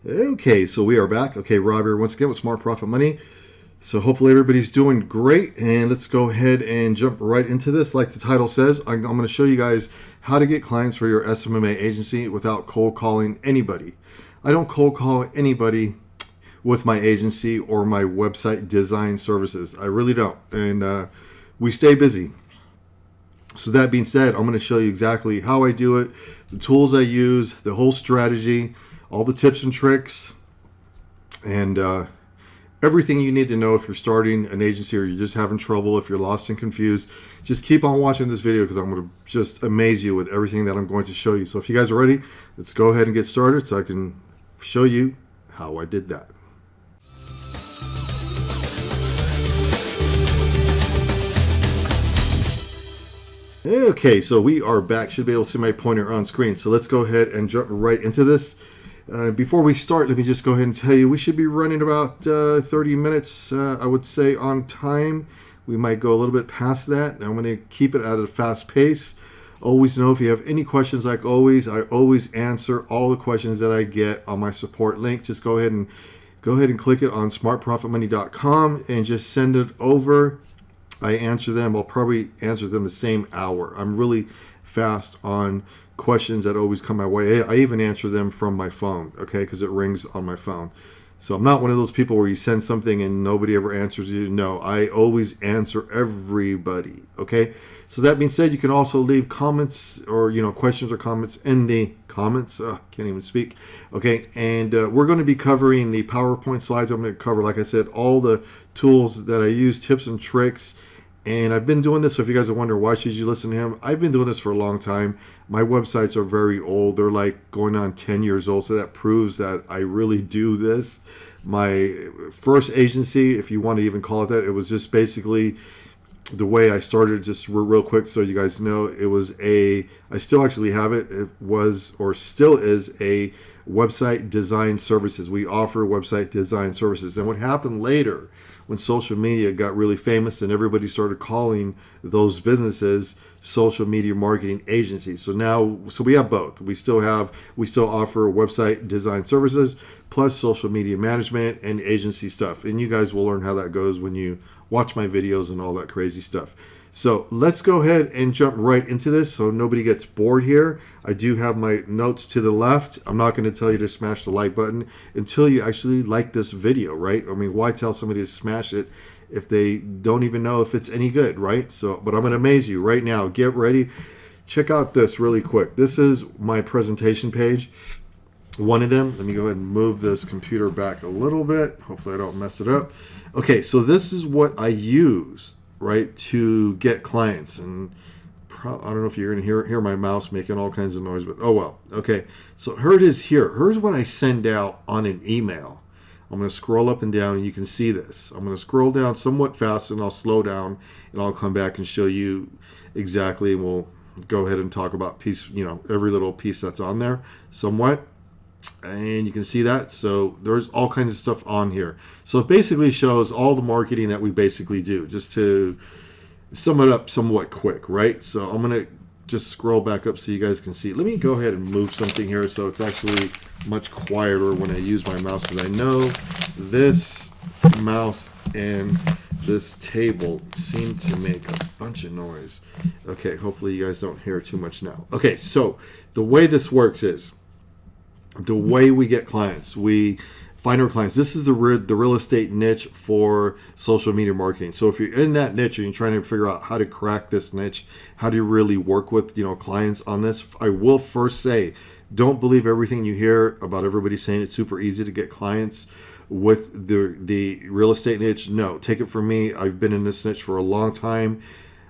Okay, so we are back. Okay, Rob here once again with Smart Profit Money. So hopefully everybody's doing great, and let's go ahead and jump right into this. Like the title says, I'm going to show you guys how to get clients for your SMMA agency without cold calling anybody. I don't cold call anybody with my agency or my website design services. I really don't, and we stay busy. So that being said, I'm going to show you exactly how I do it, the tools I use, the whole strategy, all the tips and tricks, and everything you need to know if you're starting an agency or you're just having trouble, if you're lost and confused. Just keep on watching this video because I'm going to just amaze you with everything that I'm going to show you. So if you guys are ready, let's go ahead and get started so I can show you how I did that. Okay, so we are back. Should be able to see my pointer on screen. So let's go ahead and jump right into this. Before we start, let me just go ahead and tell you we should be running about 30 minutes, I would say, on time. We might go a little bit past that. I'm going to keep it at a fast pace. Always know if you have any questions, like always, I always answer all the questions that I get on my support link. Just go ahead and click it on smartprofitmoney.com and just send it over. I answer them. I'll probably answer them the same hour. I'm really fast on questions that always come my way. I even answer them from my phone, okay, because it rings on my phone. So I'm not one of those people where you send something and nobody ever answers you. No, I always answer everybody, okay? So that being said, you can also leave comments or, questions or comments in the comments. Can't even speak. Okay, and we're going to be covering the PowerPoint slides. I'm going to cover, like I said, all the tools that I use, tips and tricks. And I've been doing this, so if you guys are wondering why should you listen to him, I've been doing this for a long time. My websites are very old. They're like going on 10 years old, so that proves that I really do this. My first agency, if you want to even call it that, it was just basically the way I started, just real quick so you guys know. It was I still actually have it. It was, or still is, a website design services. We offer website design services. And what happened later, when social media got really famous and everybody started calling those businesses social media marketing agencies. So we have both. We still offer website design services plus social media management and agency stuff. And you guys will learn how that goes when you watch my videos and all that crazy stuff. So let's go ahead and jump right into this so nobody gets bored here. I do have my notes to the left. I'm not going to tell you to smash the like button until you actually like this video, right? I mean, why tell somebody to smash it if they don't even know if it's any good, right? So, but I'm going to amaze you right now. Get ready. Check out this really quick. This is my presentation page. One of them. Let me go ahead and move this computer back a little bit. Hopefully I don't mess it up. Okay, so this is what I use, right, to get clients. And I don't know if you're going to hear my mouse making all kinds of noise, but oh well. Okay, so here it is here. Here's what I send out on an email. I'm going to scroll up and down, and you can see this. I'm going to scroll down somewhat fast, and I'll slow down, and I'll come back and show you exactly. We'll go ahead and talk about every little piece that's on there somewhat. And you can see that. So there's all kinds of stuff on here. So it basically shows all the marketing that we basically do, just to sum it up somewhat quick, right? So I'm going to just scroll back up so you guys can see. Let me go ahead and move something here so it's actually much quieter when I use my mouse, because I know this mouse and this table seem to make a bunch of noise. Okay, hopefully you guys don't hear too much now. Okay, so the way this works is, the way we get clients, we find our clients. This is the real estate niche for social media marketing. So if you're in that niche and you're trying to figure out how to crack this niche, how do you really work with clients on this, I will first say, don't believe everything you hear about everybody saying it's super easy to get clients with the real estate niche. No, take it from me. I've been in this niche for a long time.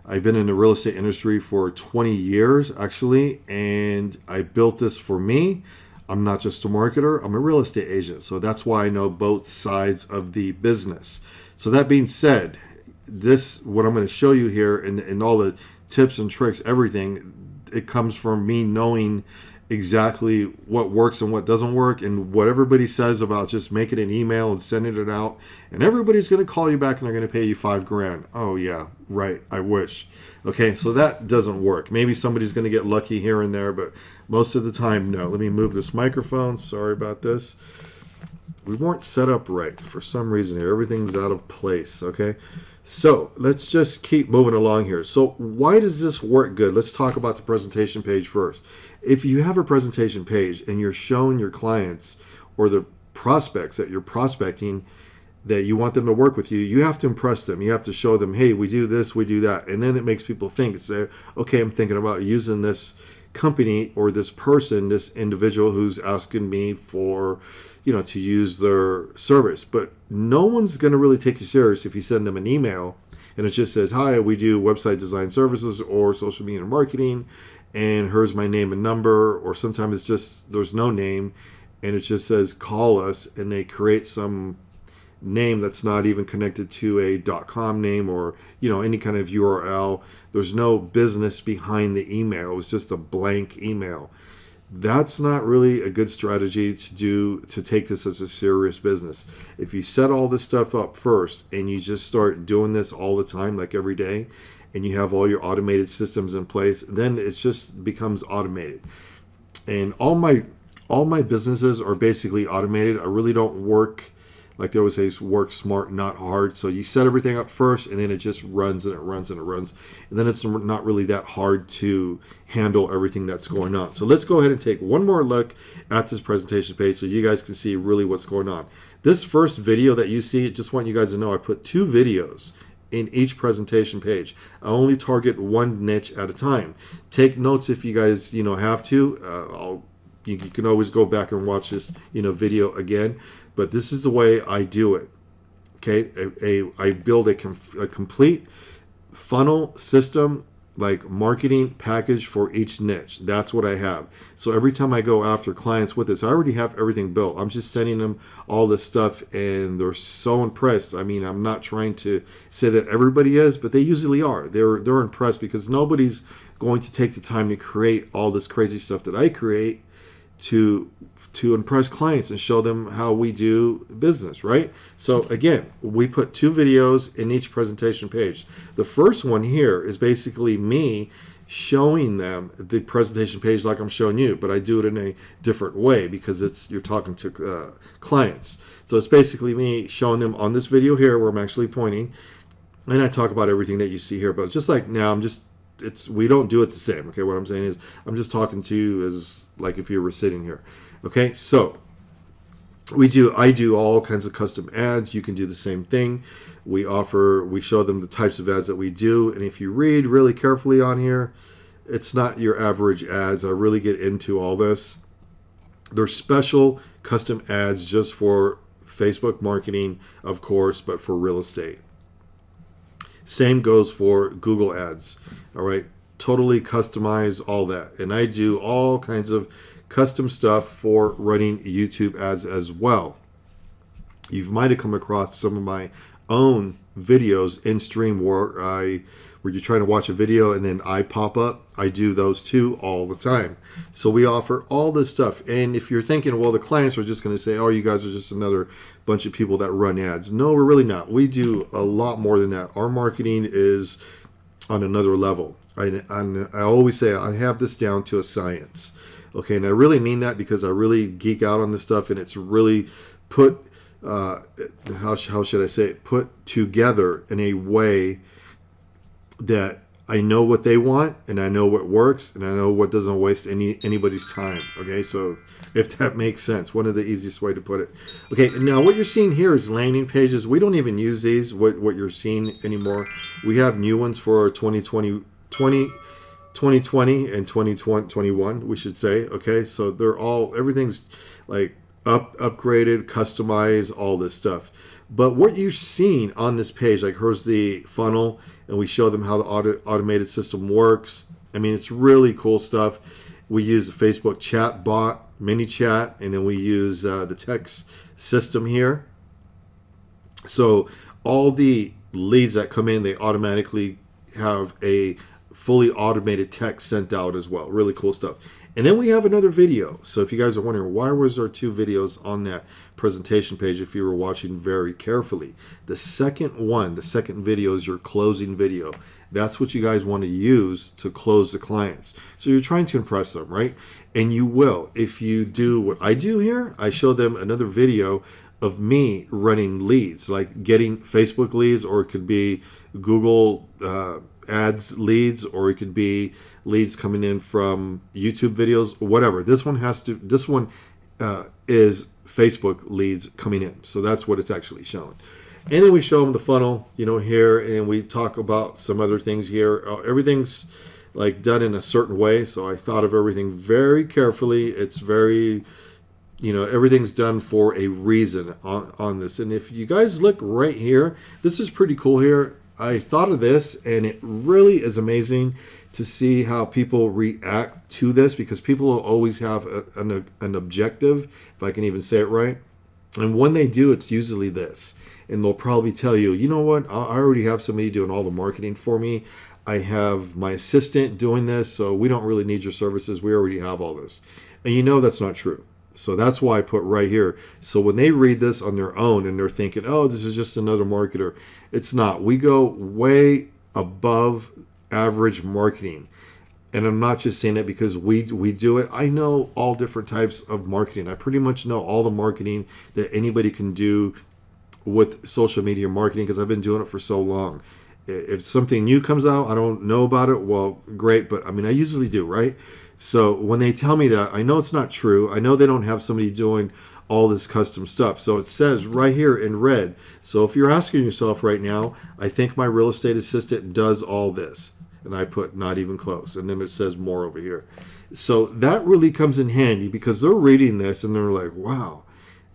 I've been in the real estate industry for 20 years, actually, and I built this for me. I'm not just a marketer, I'm a real estate agent. So that's why I know both sides of the business. So that being said, what I'm going to show you here and all the tips and tricks, everything, it comes from me knowing exactly what works and what doesn't work, and what everybody says about just making an email and sending it out, and everybody's going to call you back and they're going to pay you $5,000. Oh yeah, right. I wish. Okay, so that doesn't work. Maybe somebody's going to get lucky here and there, but most of the time, no. Let me move this microphone. Sorry about this. we weren't set up right for some reason here. Everything's out of place, okay? So let's just keep moving along here. So why does this work good? Let's talk about the presentation page first. If you have a presentation page and you're showing your clients or the prospects that you're prospecting that you want them to work with you, you have to impress them. You have to show them, hey, we do this, we do that. And then it makes people think, say, okay, I'm thinking about using this company or this person, this individual who's asking me for, to use their service. But no one's going to really take you serious if you send them an email and it just says, hi, we do website design services or social media marketing, and here's my name and number. Or sometimes it's just, there's no name and it just says, call us, and they create some name that's not even connected to a .com name or any kind of URL. There's no business behind the email. It was just a blank email. That's not really a good strategy to take this as a serious business. If you set all this stuff up first and you just start doing this all the time, like every day, and you have all your automated systems in place, then it just becomes automated. And all my businesses are basically automated. I really don't work, like they always say, work smart, not hard. So you set everything up first, and then it just runs and it runs and it runs. And then it's not really that hard to handle everything that's going on. So let's go ahead and take one more look at this presentation page so you guys can see really what's going on. This first video that you see, just want you guys to know, I put 2 videos in each presentation page. I only target one niche at a time. Take notes if you guys, have to. You can always go back and watch this, video again. But this is the way I do it. Okay, I build a complete funnel system, like marketing package for each niche. That's what I have. So every time I go after clients with this, I already have everything built. I'm just sending them all this stuff, and they're so impressed. I mean, I'm not trying to say that everybody is, but they usually are. They're impressed because nobody's going to take the time to create all this crazy stuff that I create to impress clients and show them how we do business, right? So again, we put 2 videos in each presentation page. The first one here is basically me showing them the presentation page like I'm showing you, but I do it in a different way because you're talking to clients. So it's basically me showing them on this video here where I'm actually pointing, and I talk about everything that you see here. But just like now, we don't do it the same. Okay, what I'm saying is I'm just talking to you as like if you were sitting here. Okay, so I do all kinds of custom ads. You can do the same thing. We show them the types of ads that we do, and if you read really carefully on here, it's not your average ads. I really get into all this. There's special custom ads just for Facebook marketing, of course, but for real estate. Same goes for Google ads. All right, totally customize all that, and I do all kinds of custom stuff for running YouTube ads as well. You might have come across some of my own videos in stream where you're trying to watch a video and then I pop up. I do those too all the time. So we offer all this stuff. And if you're thinking, well, the clients are just going to say, oh, you guys are just another bunch of people that run ads. No, we're really not. We do a lot more than that. Our marketing is on another level. I always say I have this down to a science. Okay, and I really mean that because I really geek out on this stuff, and it's really put, how should I say it, put together in a way that I know what they want, and I know what works, and I know what doesn't waste anybody's time. Okay, so if that makes sense, one of the easiest way to put it. Okay, now what you're seeing here is landing pages. We don't even use these, what you're seeing anymore. We have new ones for 2020 and 2021, we should say. Okay, so everything's like upgraded, customized, all this stuff. But what you're seeing on this page, like here's the funnel, and we show them how the automated system works. I mean, it's really cool stuff. We use the Facebook chat bot, mini chat, and then we use the text system here. So all the leads that come in, they automatically have a fully automated text sent out as well. Really cool stuff. And then we have another video. So if you guys are wondering, why was there 2 videos on that presentation page if you were watching very carefully? The second video is your closing video. That's what you guys want to use to close the clients. So you're trying to impress them, right? And you will. If you do what I do here, I show them another video of me running leads, like getting Facebook leads, or it could be Google ads leads, or it could be leads coming in from YouTube videos, whatever. This one is Facebook leads coming in. So that's what it's actually showing. And then we show them the funnel, here, and we talk about some other things here. Everything's like done in a certain way. So I thought of everything very carefully. It's very, everything's done for a reason on this. And if you guys look right here, this is pretty cool here. I thought of this, and it really is amazing to see how people react to this, because people will always have an objective, if I can even say it right. And when they do, it's usually this. And they'll probably tell you, you know what, I already have somebody doing all the marketing for me. I have my assistant doing this, so we don't really need your services. We already have all this. And that's not true. So that's why I put right here. So when they read this on their own and they're thinking, oh, this is just another marketer, it's not. We go way above average marketing. And I'm not just saying it because we do it. I know all different types of marketing. I pretty much know all the marketing that anybody can do with social media marketing, because I've been doing it for so long. If something new comes out, I don't know about it, well, great. But I usually do, right? So when they tell me that, I know it's not true. I know they don't have somebody doing all this custom stuff. So it says right here in red. So if you're asking yourself right now, I think my real estate assistant does all this. And I put not even close. And then it says more over here. So that really comes in handy, because they're reading this and they're like, wow,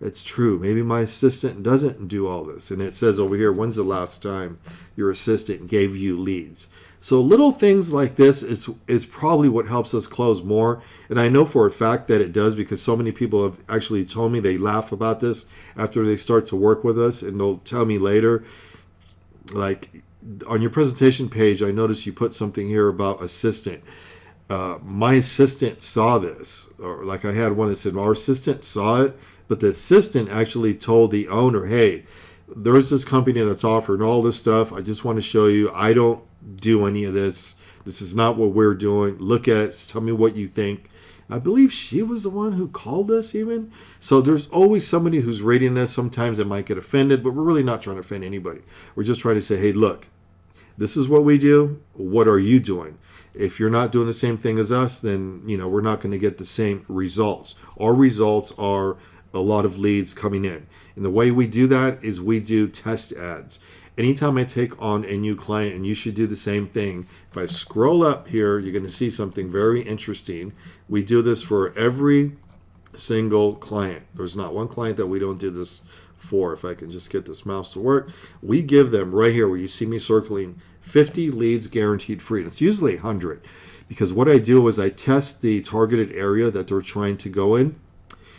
it's true. Maybe my assistant doesn't do all this. And it says over here, when's the last time your assistant gave you leads? So little things like this is probably what helps us close more. And I know for a fact that it does, because so many people have actually told me they laugh about this after they start to work with us. And they'll tell me later, like, on your presentation page, I noticed you put something here about assistant. My assistant saw this. Or like I had one that said, our assistant saw it, but the assistant actually told the owner, hey, there's this company that's offering all this stuff. I just want to show you, I don't do any of this. This is not what we're doing. Look at it. Tell me what you think. I believe she was the one who called us even. So there's always somebody who's reading this. Sometimes they might get offended, but we're really not trying to offend anybody. We're just trying to say, hey, look, this is what we do. What are you doing? If you're not doing the same thing as us, then, we're not going to get the same results. Our results are a lot of leads coming in. And the way we do that is we do test ads. Anytime I take on a new client, and you should do the same thing, if I scroll up here, you're going to see something very interesting. We do this for every single client. There's not one client that we don't do this for. If I can just get this mouse to work, we give them right here where you see me circling 50 leads guaranteed free. And it's usually 100, because what I do is I test the targeted area that they're trying to go in.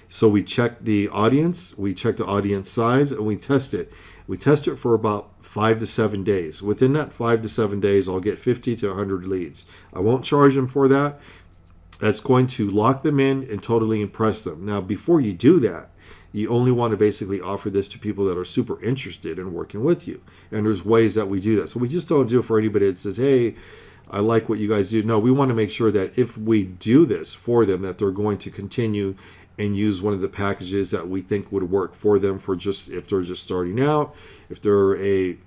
So we check the audience, we check the audience size, and we test it. We test it for about 5 to 7 days. Within that 5 to 7 days, I'll get 50 to 100 leads. I won't charge them for that. That's going to lock them in and totally impress them. Now, before you do that, you only want to basically offer this to people that are super interested in working with you. And there's ways that we do that. So we just don't do it for anybody that says, hey, I like what you guys do. No, we want to make sure that if we do this for them, that they're going to continue and use one of the packages that we think would work for them, for just if they're just starting out, if they're a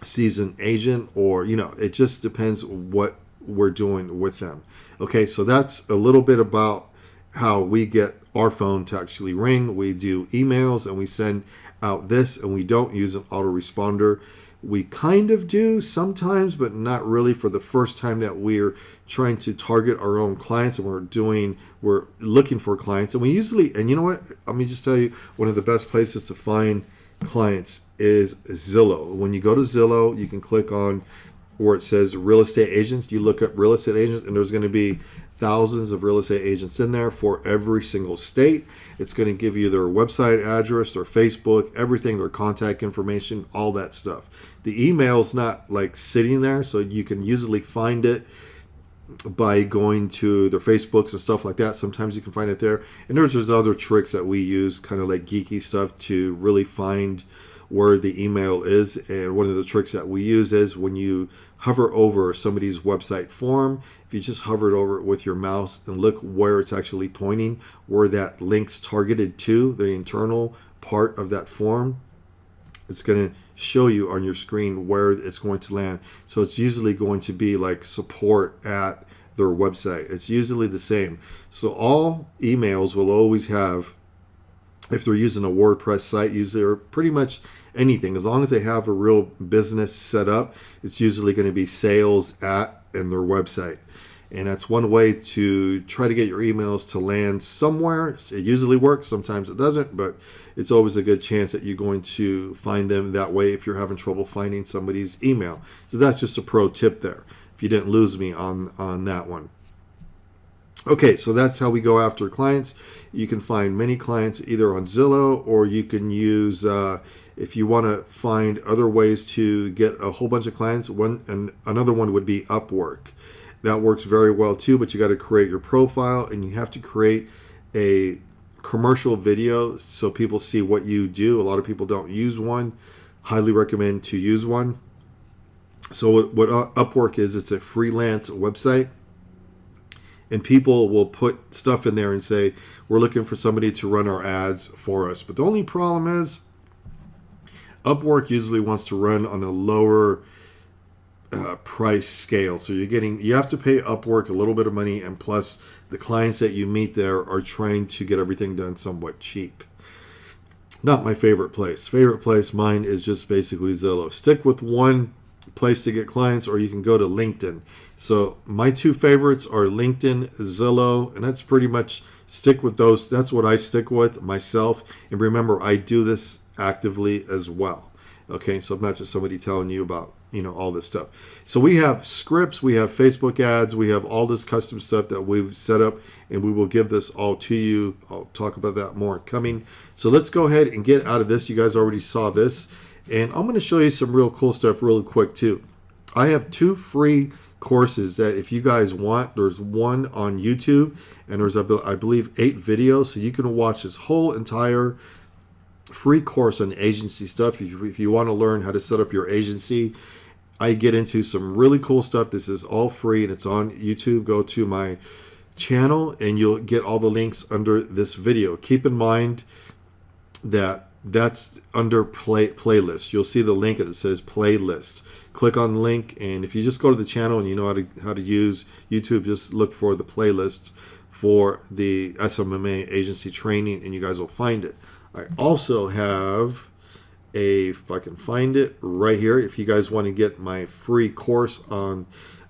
seasoned agent, or it just depends what we're doing with them. Okay, so that's a little bit about how we get our phone to actually ring. We do emails and we send out this, and we don't use an autoresponder. We kind of do sometimes, but not really for the first time that we're trying to target our own clients, and we're looking for clients. And we usually, and you know what, let me just tell you, one of the best places to find clients is Zillow. When you go to Zillow, you can click on where it says real estate agents. You look up real estate agents, and there's going to be thousands of real estate agents in there for every single state. It's going to give you their website address, their Facebook, everything, their contact information, all that stuff. The email's not like sitting there, so you can usually find it by going to their Facebooks and stuff like that. Sometimes you can find it there. And there's other tricks that we use, kind of like geeky stuff, to really find where the email is. And one of the tricks that we use is when you hover over somebody's website form, if you just hover it over with your mouse and look where it's actually pointing, where that link's targeted to, the internal part of that form, it's going to show you on your screen where it's going to land. So it's usually going to be like support at their website. It's usually the same. So all emails will always have, if they're using a WordPress site, usually, or pretty much anything, as long as they have a real business set up, it's usually going to be sales at and their website. And that's one way to try to get your emails to land somewhere. It usually works, sometimes it doesn't, but it's always a good chance that you're going to find them that way if you're having trouble finding somebody's email. So that's just a pro tip there, if you didn't lose me on that one. Okay, so that's how we go after clients. You can find many clients either on Zillow, or you can use, if you want to find other ways to get a whole bunch of clients, another one would be Upwork. That works very well too, but you got to create your profile and you have to create a commercial video so people see what you do. A lot of people don't use one. Highly recommend to use one. So what Upwork is, it's a freelance website, and people will put stuff in there and say, we're looking for somebody to run our ads for us. But the only problem is Upwork usually wants to run on a lower price scale. So you have to pay Upwork a little bit of money, and plus the clients that you meet there are trying to get everything done somewhat cheap. Not my favorite place. Favorite place, mine, is just basically Zillow. Stick with one place to get clients, or you can go to LinkedIn. So my two favorites are LinkedIn, Zillow, and that's pretty much, stick with those. That's what I stick with myself. And remember, I do this actively as well. Okay, so I'm not just somebody telling you about, all this stuff. So we have scripts, we have Facebook ads, we have all this custom stuff that we've set up, and we will give this all to you. I'll talk about that more coming. So let's go ahead and get out of this. You guys already saw this, and I'm going to show you some real cool stuff really quick too. I have 2 free courses that if you guys want, there's one on YouTube, and there's, I believe, 8 videos, so you can watch this whole entire free course on agency stuff. If you want to learn how to set up your agency, I get into some really cool stuff. This is all free and it's on YouTube. Go to my channel and you'll get all the links under this video. Keep in mind that that's under playlist. You'll see the link and it says playlist. Click on the link, and if you just go to the channel and you know how to use YouTube, just look for the playlist for the SMMA agency training and you guys will find it. I also have if I can find it right here. If you guys want to get my free course on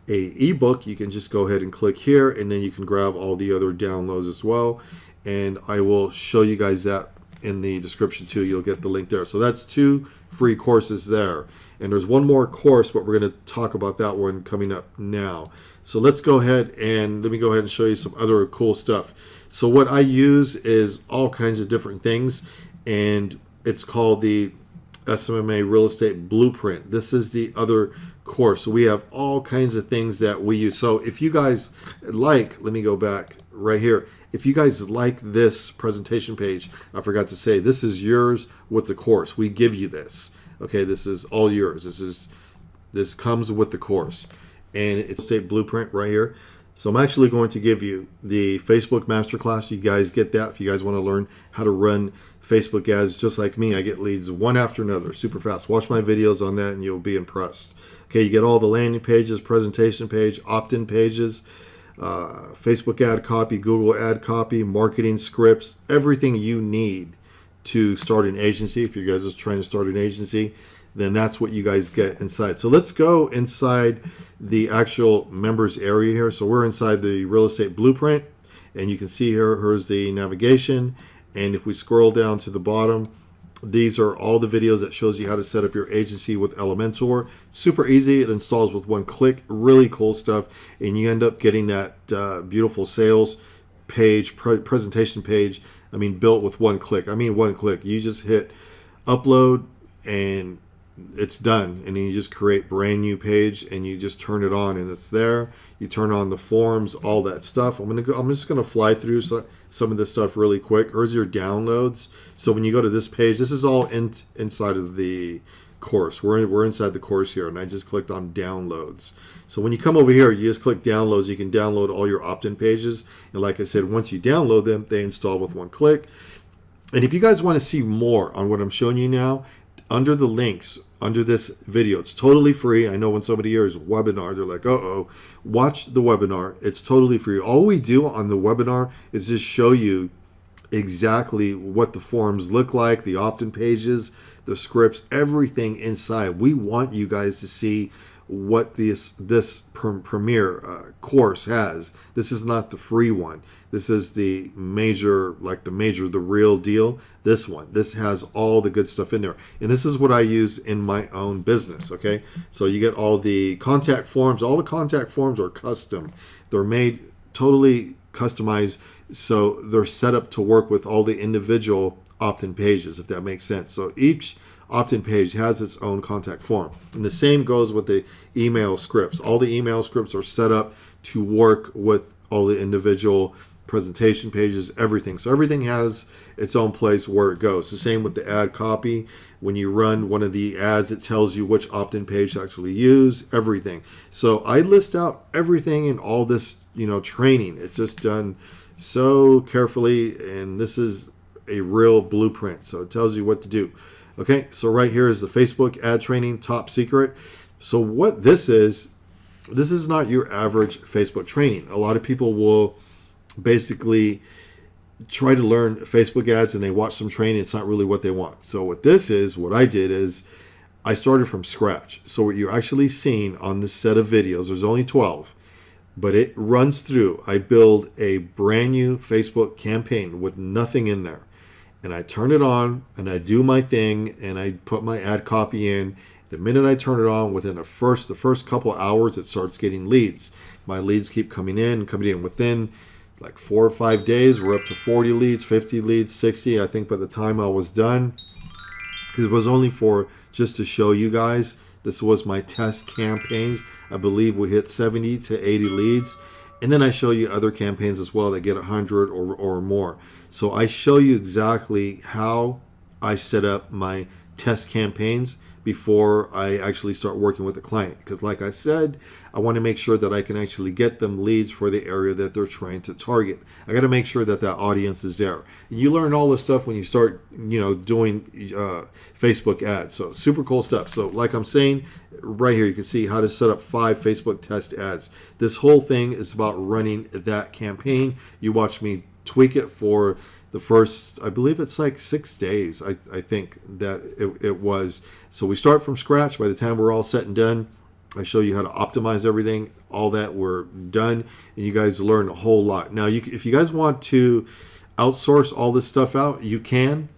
a ebook, you can just go ahead and click here, and then you can grab all the other downloads as well. And I will show you guys that in the description too. You'll get the link there. So that's 2 free courses there. And there's one more course, but we're going to talk about that one coming up now. So let's go ahead and let me go ahead and show you some other cool stuff. So what I use is all kinds of different things, and it's called the SMMA Real Estate Blueprint. This is the other course. So we have all kinds of things that we use. So if you guys like, let me go back right here. If you guys like this presentation page, I forgot to say, this is yours with the course. We give you this. Okay, this is all yours. This comes with the course, and it's a blueprint right here. So I'm actually going to give you the Facebook Masterclass. You guys get that if you guys want to learn how to run Facebook ads just like me. I get leads one after another, super fast. Watch my videos on that and you'll be impressed. Okay, you get all the landing pages, presentation page, opt-in pages, Facebook ad copy, Google ad copy, marketing scripts, everything you need to start an agency. If you guys are trying to start an agency, then that's what you guys get inside. So let's go inside the actual members area here. So we're inside the real estate blueprint, and you can see here's the navigation. And if we scroll down to the bottom, these are all the videos that shows you how to set up your agency with Elementor. Super easy. It installs with one click. Really cool stuff. And you end up getting that beautiful sales page, presentation page, built with one click. One click. You just hit upload and it's done. And then you just create brand new page and you just turn it on and it's there. You turn on the forms, all that stuff. I'm just gonna fly through some of this stuff really quick. Here's your downloads. So when you go to this page, this is all inside of the course. We're inside the course here, and I just clicked on downloads. So when you come over here, you just click downloads. You can download all your opt-in pages. And like I said, once you download them, they install with one click. And if you guys want to see more on what I'm showing you now, under the links, under this video, it's totally free. I know when somebody hears webinar, they're like, uh-oh, watch the webinar. It's totally free. All we do on the webinar is just show you exactly what the forms look like, the opt-in pages, the scripts, everything inside. We want you guys to see what this premier course has. This is not the free one. This is the major, the real deal. This has all the good stuff in there. And this is what I use in my own business, okay? So you get all the contact forms. All the contact forms are custom. They're made totally customized, so they're set up to work with all the individual opt-in pages, if that makes sense. So each opt-in page has its own contact form. And the same goes with the email scripts. All the email scripts are set up to work with all the individual presentation pages, everything. So everything has its own place where it goes. The same with the ad copy. When you run one of the ads, it tells you which opt-in page to actually use, everything. So I list out everything in all this, training. It's just done so carefully, and this is a real blueprint. So it tells you what to do. Okay, so right here is the Facebook ad training, top secret. So what this is not your average Facebook training. A lot of people will basically try to learn Facebook ads and they watch some training. It's not really what they want. So what I did is I started from scratch. So what you're actually seeing on this set of videos, there's only 12, but it runs through. I build a brand new Facebook campaign with nothing in there. And I turn it on and I do my thing and I put my ad copy in. The minute I turn it on, within the first couple hours, it starts getting leads. My leads keep coming in. Within like 4 or 5 days, we're up to 40 leads, 50 leads, 60. I think by the time I was done, it was only just to show you guys. This was my test campaigns. I believe we hit 70 to 80 leads. And then I show you other campaigns as well that get 100 or more. So I show you exactly how I set up my test campaigns before I actually start working with the client. Because like I said, I want to make sure that I can actually get them leads for the area that they're trying to target. I got to make sure that that audience is there. And you learn all this stuff when you start, doing Facebook ads. So super cool stuff. So like I'm saying, right here, you can see how to set up 5 Facebook test ads. This whole thing is about running that campaign. You watch me tweak it for the first, I believe it's like 6 days, I think that it was. So we start from scratch. By the time we're all set and done, I show you how to optimize everything, all that we're done, and you guys learn a whole lot. Now, if you guys want to outsource all this stuff out, you can.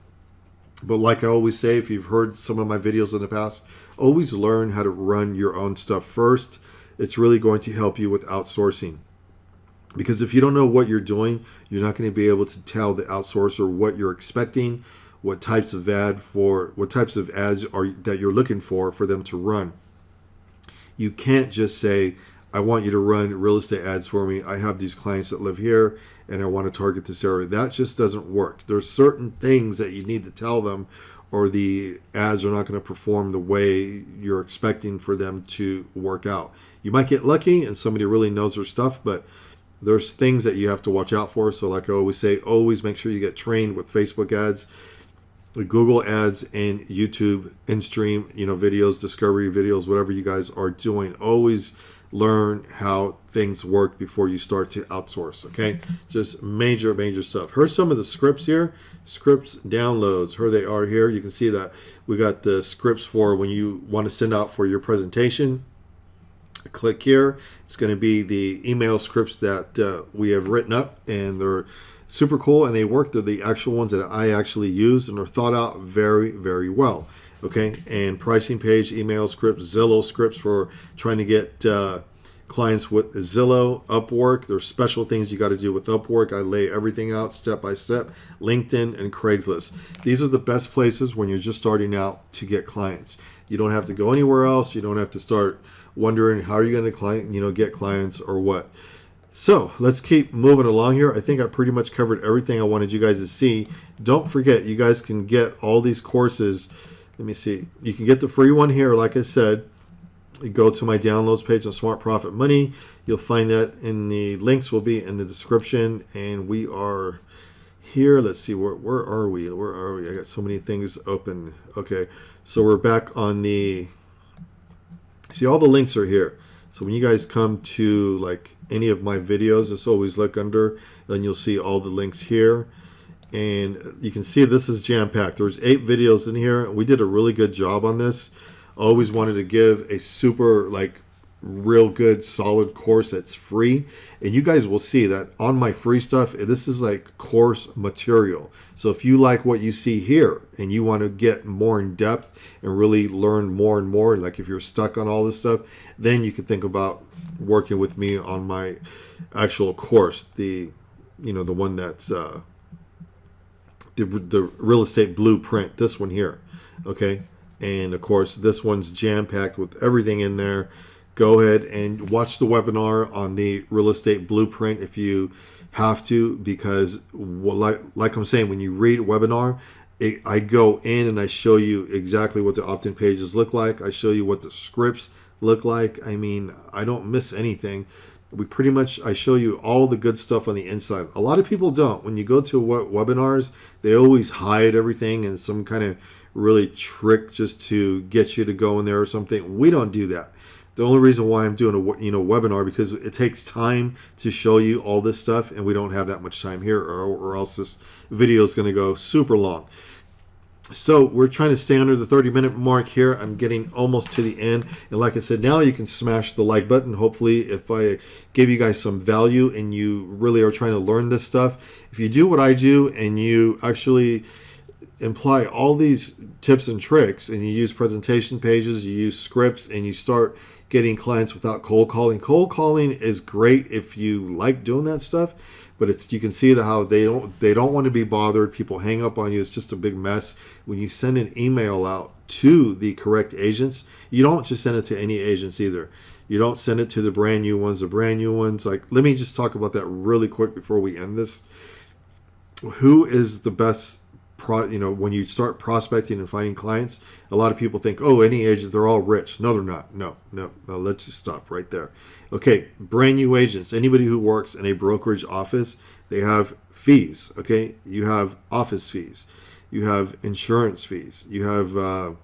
But like I always say, if you've heard some of my videos in the past, always learn how to run your own stuff first. It's really going to help you with outsourcing. Because if you don't know what you're doing, you're not going to be able to tell the outsourcer what you're expecting, what types of ads that you're looking for them to run. You can't just say, I want you to run real estate ads for me. I have these clients that live here and I want to target this area. That just doesn't work. There's certain things that you need to tell them, or the ads are not going to perform the way you're expecting for them to work out. You might get lucky and somebody really knows their stuff, but there's things that you have to watch out for. So like I always say, always make sure you get trained with Facebook ads, Google ads, and YouTube in-stream, videos, discovery videos, whatever you guys are doing. Always learn how things work before you start to outsource, okay? Just major stuff. Here's some of the scripts here. Scripts downloads. Here they are here. You can see that we got the scripts for when you want to send out for your presentation. Click here. It's going to be the email scripts that we have written up, and they're super cool, and they work. They're the actual ones that I actually use, and are thought out very well. Okay, and pricing page, email scripts, Zillow scripts for trying to get clients with Zillow, Upwork. There's special things you got to do with Upwork. I lay everything out step by step. LinkedIn and Craigslist. These are the best places when you're just starting out to get clients. You don't have to go anywhere else. You don't have to start wondering how are you going to get clients or what. So let's keep moving along here. I think I pretty much covered everything I wanted you guys to see. Don't forget, you guys can get all these courses Let me see. You can get the free one here, like I said. You go to my downloads page on Smart Profit Money. You'll find that in the links will be in the description. And we are here. Let's see, where are we? Where are we? I got so many things open. Okay, so we're back on the, see, all the links are here. So when you guys come to like any of my videos, just always look under, then you'll see all the links here. And you can see this is jam-packed. There's 8 videos in here. We did a really good job on this. Always wanted to give a super like real good solid course that's free, and you guys will see that on my free stuff, this is like course material. So if you like what you see here and you want to get more in depth and really learn more and more, like if you're stuck on all this stuff, then you can think about working with me on my actual course, the the one that's the real estate blueprint, this one here. Okay, and of course this one's jam-packed with everything in there. Go ahead and watch the webinar on the real estate blueprint if you have to, because like I'm saying, when you read webinar, I go in and I show you exactly what the opt-in pages look like. I show you what the scripts look like. I mean, I don't miss anything. I show you all the good stuff on the inside. A lot of people don't. When you go to webinars, they always hide everything and some kind of really trick just to get you to go in there or something. We don't do that. The only reason why I'm doing a webinar, because it takes time to show you all this stuff, and we don't have that much time here, or else this video is going to go super long. So we're trying to stay under the 30-minute mark here. I'm getting almost to the end, and like I said, now you can smash the like button. Hopefully, if I gave you guys some value and you really are trying to learn this stuff, if you do what I do and you actually imply all these tips and tricks, and you use presentation pages, you use scripts, and you start getting clients without cold calling. Cold calling is great if you like doing that stuff, but you can see how they don't want to be bothered. People hang up on you. It's just a big mess. When you send an email out to the correct agents, you don't just send it to any agents either. You don't send it to the brand new ones. Like, let me just talk about that really quick before we end this. Who is the best when you start prospecting and finding clients? A lot of people think, oh, any agent, they're all rich. No, they're not. No, let's just stop right there. Okay, brand new agents, anybody who works in a brokerage office, they have fees. Okay, you have office fees, you have insurance fees, you have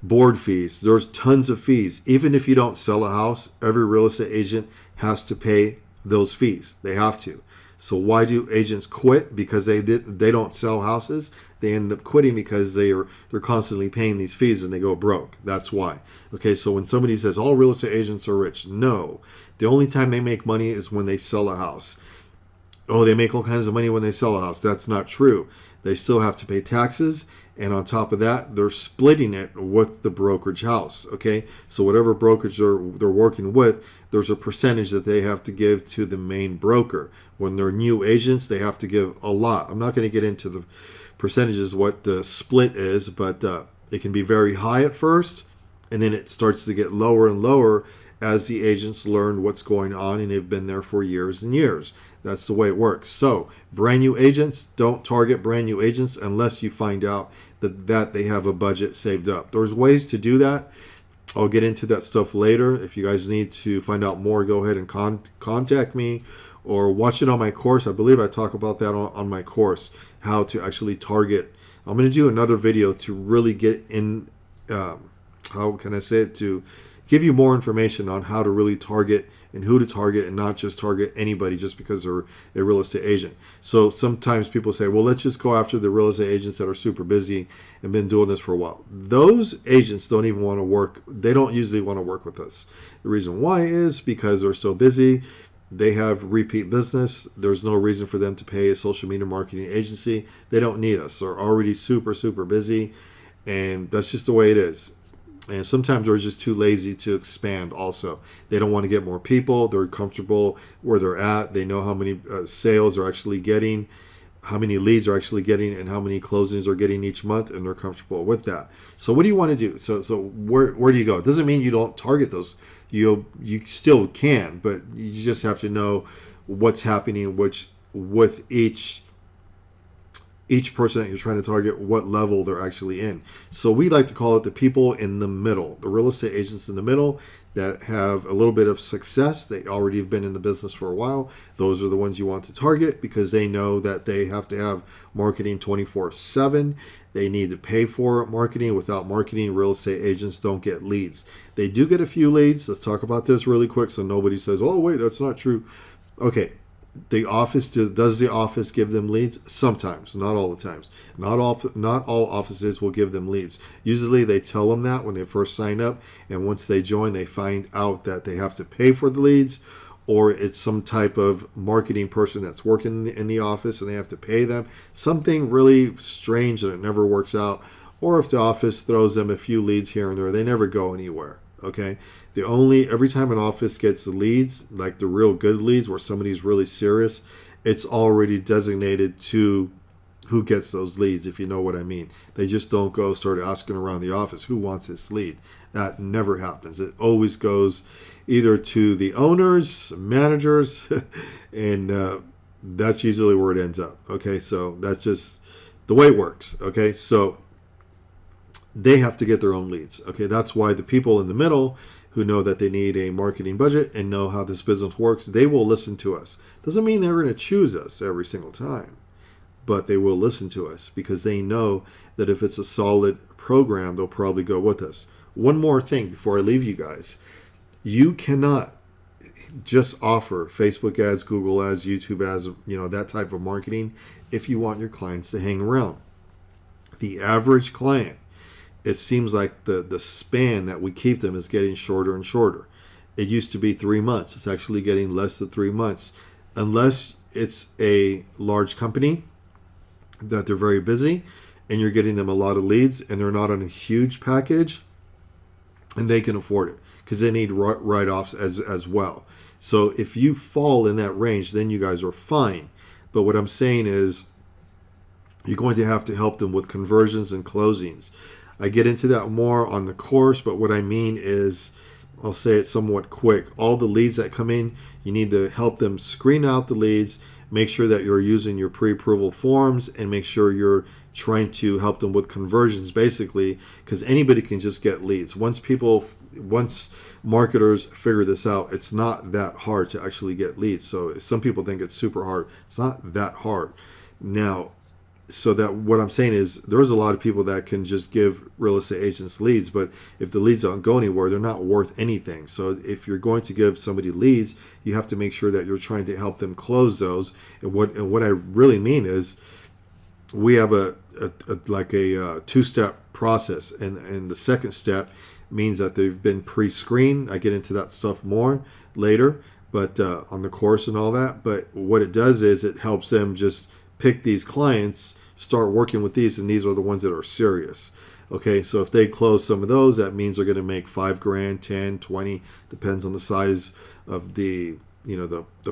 board fees. There's tons of fees. Even if you don't sell a house, every real estate agent has to pay those fees. They have to. So why do agents quit? Because they don't sell houses. They end up quitting because they're constantly paying these fees and they go broke. That's why. Okay, so when somebody says all real estate agents are rich, no. The only time they make money is when they sell a house. Oh, they make all kinds of money when they sell a house. That's not true. They still have to pay taxes, and on top of that, they're splitting it with the brokerage house. Okay, so whatever brokerage they're working with, there's a percentage that they have to give to the main broker. When they're new agents, they have to give a lot. I'm not going to get into the percentages, what the split is, but it can be very high at first, and then it starts to get lower and lower as the agents learn what's going on and they've been there for years and years. That's the way it works. So brand new agents, don't target brand new agents unless you find out that they have a budget saved up. There's ways to do that. I'll get into that stuff later. If you guys need to find out more, go ahead and contact me or watch it on my course. I believe I talk about that on my course, how to actually target. I'm going to do another video to really get in, how can I say it, to give you more information on how to really target and who to target, and not just target anybody just because they're a real estate agent. So sometimes people say, well, let's just go after the real estate agents that are super busy and been doing this for a while. Those agents don't even want to work. They don't usually want to work with us. The reason why is because they're so busy. They have repeat business. There's no reason for them to pay a social media marketing agency. They don't need us. They're already super, super busy, and that's just the way it is. And sometimes they're just too lazy to expand also. They don't want to get more people. They're comfortable where they're at. They know how many sales they're actually getting, how many leads they're actually getting, and how many closings they're getting each month, and they're comfortable with that. So what do you want to do? So where do you go? It doesn't mean you don't target those. You still can, but you just have to know what's happening with each each person that you're trying to target, what level they're actually in. So we like to call it the people in the middle, the real estate agents in the middle that have a little bit of success. They already have been in the business for a while. Those are the ones you want to target because they know that they have to have marketing 24/7. They need to pay for marketing. Without marketing, real estate agents don't get leads. They do get a few leads. Let's talk about this really quick so nobody says, oh, wait, that's not true. Okay. The office does the office give them leads? Sometimes, not all the times. Not all offices will give them leads. Usually they tell them that when they first sign up, and once they join, they find out that they have to pay for the leads, or it's some type of marketing person that's working in the office and they have to pay them. Something really strange and it never works out. Or if the office throws them a few leads here and there, they never go anywhere. Okay, every time an office gets the leads, like the real good leads where somebody's really serious, it's already designated to who gets those leads, if you know what I mean. They just don't go start asking around the office who wants this lead. That never happens. It always goes either to the owners, managers, and that's usually where it ends up. Okay, so that's just the way it works. Okay, so they have to get their own leads. Okay, that's why the people in the middle who know that they need a marketing budget and know how this business works, they will listen to us. Doesn't mean they're going to choose us every single time, but they will listen to us because they know that if it's a solid program, they'll probably go with us. One more thing before I leave you guys. You cannot just offer Facebook ads, Google ads, YouTube ads, that type of marketing if you want your clients to hang around. The average client, it seems like the span that we keep them is getting shorter and shorter. It used to be 3 months. It's actually getting less than 3 months. Unless it's a large company that they're very busy and you're getting them a lot of leads and they're not on a huge package and they can afford it because they need write-offs as well. So if you fall in that range, then you guys are fine. But what I'm saying is you're going to have to help them with conversions and closings. I get into that more on the course, but what I mean is, I'll say it somewhat quick. All the leads that come in, you need to help them screen out the leads, make sure that you're using your pre-approval forms, and make sure you're trying to help them with conversions, basically, because anybody can just get leads. Once marketers figure this out, it's not that hard to actually get leads. So some people think it's super hard. It's not that hard. Now, so that what I'm saying is there's a lot of people that can just give real estate agents leads, but if the leads don't go anywhere, they're not worth anything. So if you're going to give somebody leads, you have to make sure that you're trying to help them close those. And what I really mean is we have a two-step process, and the second step means that they've been pre-screened. I get into that stuff more later, but on the course and all that. But what it does is it helps them just pick these clients, start working with these, and these are the ones that are serious. Okay, so if they close some of those, that means they're going to make $5,000, 10, 20, depends on the size of the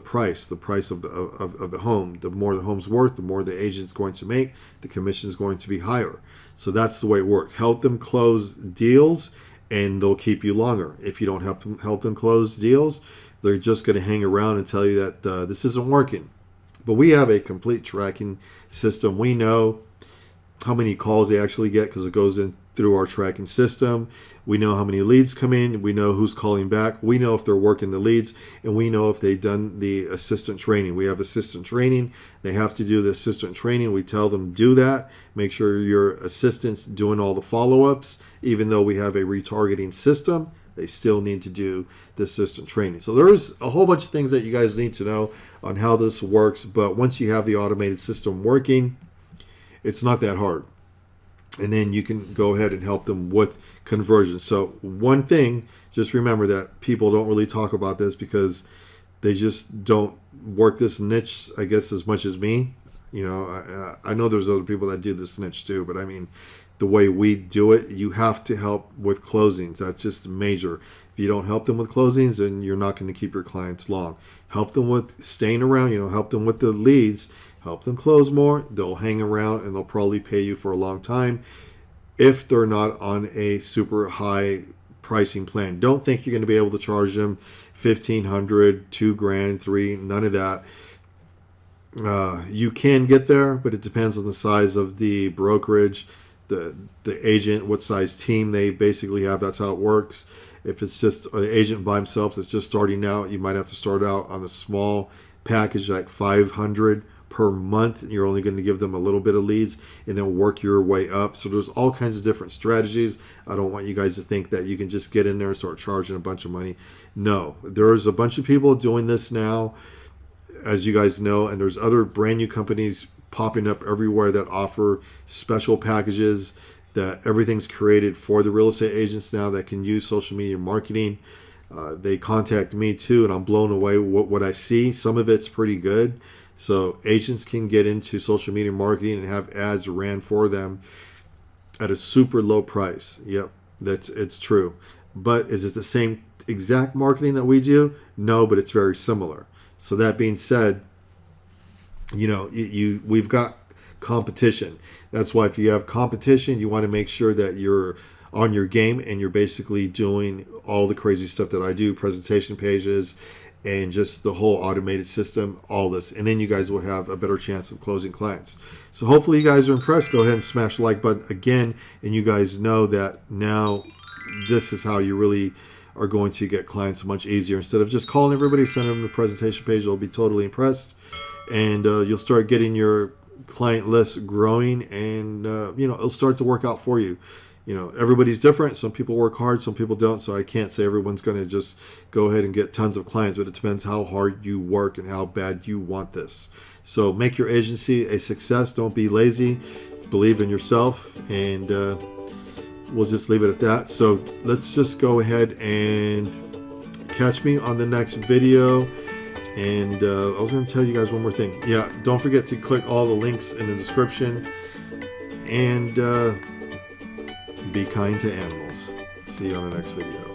price of the home. The more the home's worth, the more the agent's going to make, the commission is going to be higher. So that's the way it works. Help them close deals, and they'll keep you longer. If you don't help them close deals, they're just going to hang around and tell you that this isn't working. But we have a complete tracking system. We know how many calls they actually get because it goes in through our tracking system. We know how many leads come in. We know who's calling back. We know if they're working the leads, and we know if they've done the assistant training. We have assistant training. They have to do the assistant training. We tell them do that. Make sure your assistant's doing all the follow-ups. Even though we have a retargeting system, they still need to do the assistant training. So there's a whole bunch of things that you guys need to know on how this works. But once you have the automated system working, it's not that hard. And then you can go ahead and help them with conversion. So one thing, just remember that people don't really talk about this because they just don't work this niche, I guess, as much as me. I know there's other people that do this niche too, but I mean, the way we do it, you have to help with closings. That's just major. If you don't help them with closings, then you're not going to keep your clients long. Help them with staying around, help them with the leads, help them close more. They'll hang around and they'll probably pay you for a long time if they're not on a super high pricing plan. Don't think you're going to be able to charge them $1,500, $2,000, $3,000, none of that. You can get there, but it depends on the size of the brokerage, the agent, what size team they basically have. That's how it works. If it's just an agent by himself that's just starting out, you might have to start out on a small package like 500 per month, and you're only going to give them a little bit of leads and then work your way up. So there's all kinds of different strategies. I don't want you guys to think that you can just get in there and start charging a bunch of money. No, there's a bunch of people doing this now, as you guys know, and there's other brand new companies popping up everywhere that offer special packages, that everything's created for the real estate agents now that can use social media marketing. They contact me too, and I'm blown away what I see. Some of it's pretty good. So agents can get into social media marketing and have ads ran for them at a super low price. Yep, it's true. But is it the same exact marketing that we do? No, but it's very similar. So that being said, we've got competition. That's why if you have competition, you want to make sure that you're on your game and you're basically doing all the crazy stuff that I do, presentation pages and just the whole automated system, all this. And then you guys will have a better chance of closing clients. So hopefully you guys are impressed. Go ahead and smash the like button again. And you guys know that now this is how you really are going to get clients much easier. Instead of just calling everybody, send them the presentation page. They'll be totally impressed. And you'll start getting your client list growing, and it'll start to work out for you. Everybody's different. Some people work hard, some people don't. So I can't say everyone's going to just go ahead and get tons of clients, but it depends how hard you work and how bad you want this. So make your agency a success. Don't be lazy. Believe in yourself, and we'll just leave it at that. So let's just go ahead and catch me on the next video. And I was going to tell you guys one more thing. Yeah, don't forget to click all the links in the description. And be kind to animals. See you on the next video.